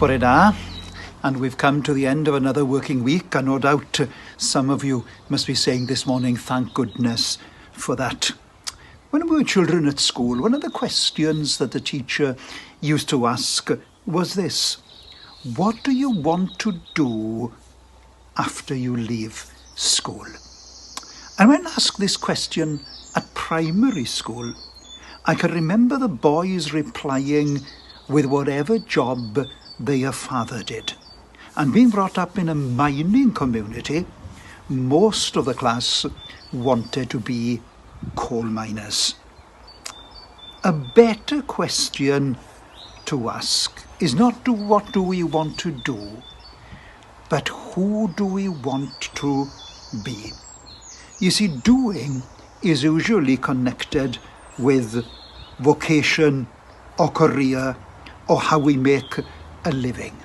Bore da, and we've come to the end of another working week, and no doubt some of you must be saying this morning, thank goodness for that. When we were children at school, one of the questions that the teacher used to ask was this: what do you want to do after you leave school? And when asked this question at primary school, I can remember the boys replying with whatever job their father did. And being brought up in a mining community, most of the class wanted to be coal miners. A better question to ask is not what do we want to do, but who do we want to be? You see, doing is usually connected with vocation or career or how we make a living.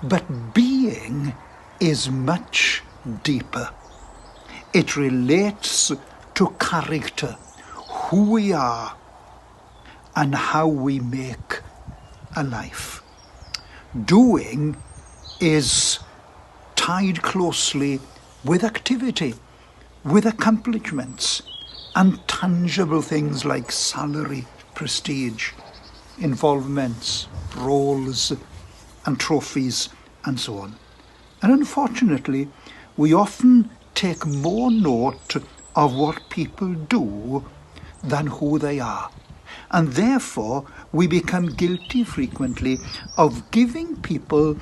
But being is much deeper. It relates to character, who we are, and how we make a life. Doing is tied closely with activity, with accomplishments, and tangible things like salary, prestige, involvements, roles, and trophies, and so on. And unfortunately, we often take more note of what people do than who they are. And therefore, we become guilty frequently of giving people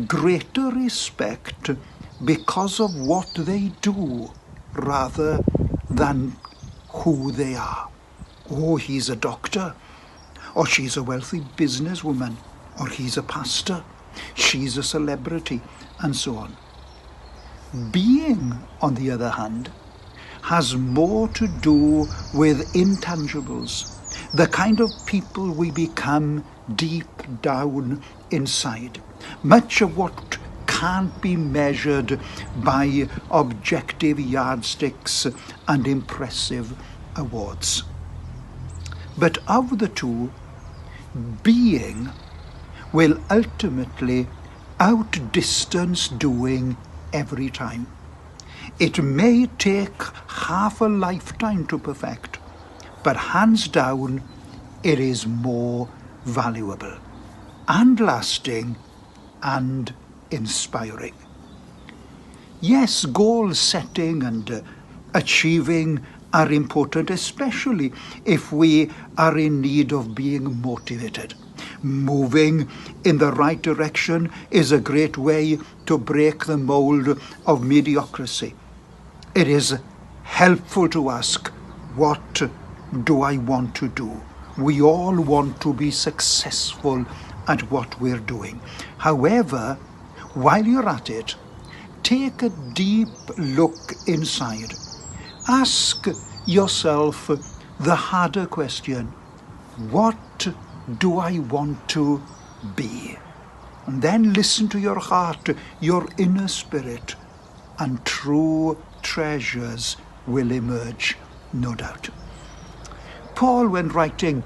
greater respect because of what they do rather than who they are. Oh, he's a doctor, or she's a wealthy businesswoman, or he's a pastor, she's a celebrity, and so on. Being, on the other hand, has more to do with intangibles, the kind of people we become deep down inside. Much of what can't be measured by objective yardsticks and impressive awards. But of the two, being will ultimately outdistance doing every time. It may take half a lifetime to perfect, but hands down, it is more valuable and lasting and inspiring. Yes, goal setting and achieving are important, especially if we are in need of being motivated. Moving in the right direction is a great way to break the mold of mediocrity. It is helpful to ask, what do I want to do? We all want to be successful at what we're doing. However, while you're at it, take a deep look inside. Ask yourself the harder question: what do I want to be? And then listen to your heart, your inner spirit, and true treasures will emerge, no doubt. Paul, when writing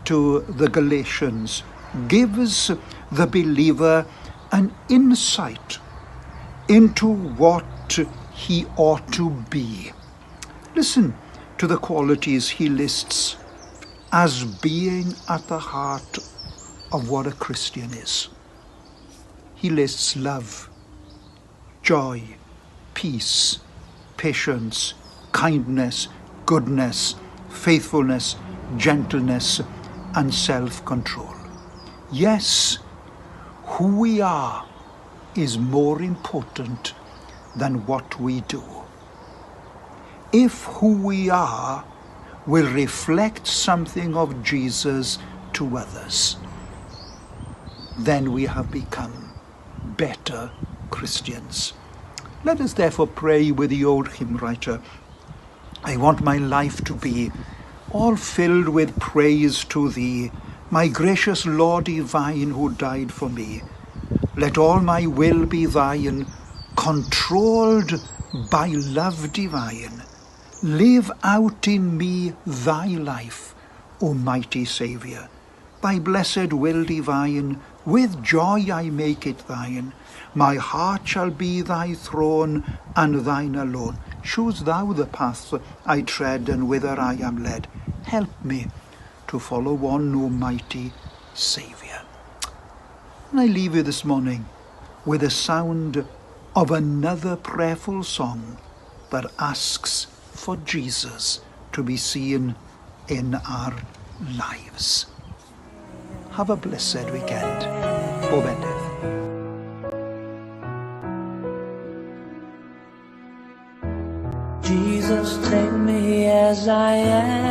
to the Galatians, gives the believer an insight into what he ought to be. Listen to the qualities he lists as being at the heart of what a Christian is. He lists love, joy, peace, patience, kindness, goodness, faithfulness, gentleness, and self-control. Yes, who we are is more important than what we do. If who we are will reflect something of Jesus to others, then we have become better Christians. Let us therefore pray with the old hymn writer: I want my life to be all filled with praise to Thee, my gracious Lord divine who died for me. Let all my will be Thine, controlled by love divine. Live out in me Thy life, O mighty Saviour. By blessed will divine, With joy I make it thine. My heart shall be thy throne, and thine alone. Choose thou the path I tread, and whither I am led. Help me to follow on, O mighty Saviour. And I leave you this morning with the sound of another prayerful song that asks for Jesus to be seen in our lives. Have a blessed weekend. Bob Endeth. Jesus, take me as I am.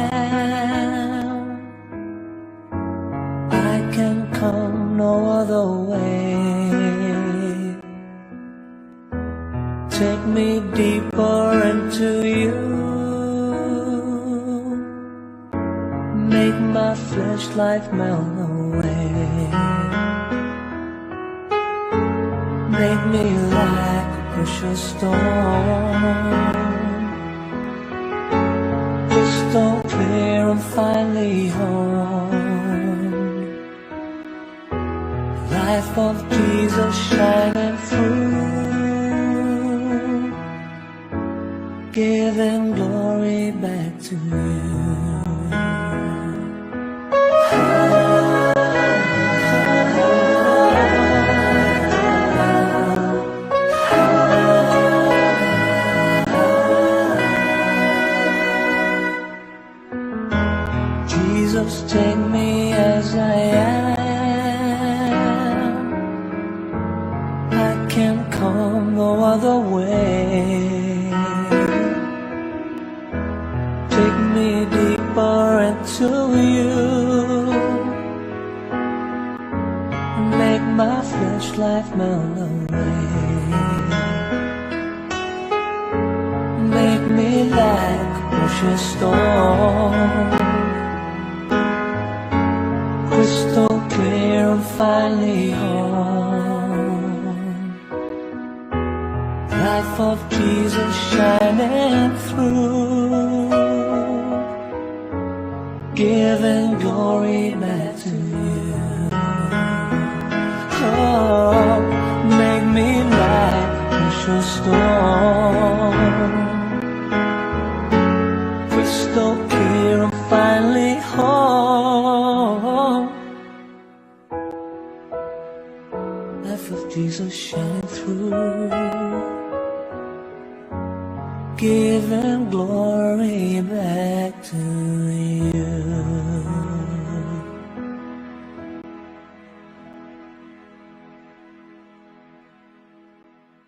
I can come no other way. Take me deeper into you. Make my flesh life melt away. Make me like a precious stone, crystal clear and finely honed. Life of Jesus shining through, giving glory back to you. Jesus, take me as I am. I can't come no other way. Take me deeper into you. Make my flesh life melt away. Make me like a precious stone, crystal clear and finely honed. Life of Jesus shining through, giving glory back to you. Oh, make me like precious stone, crystal clear and finely honed. Life of Jesus shine through, giving glory.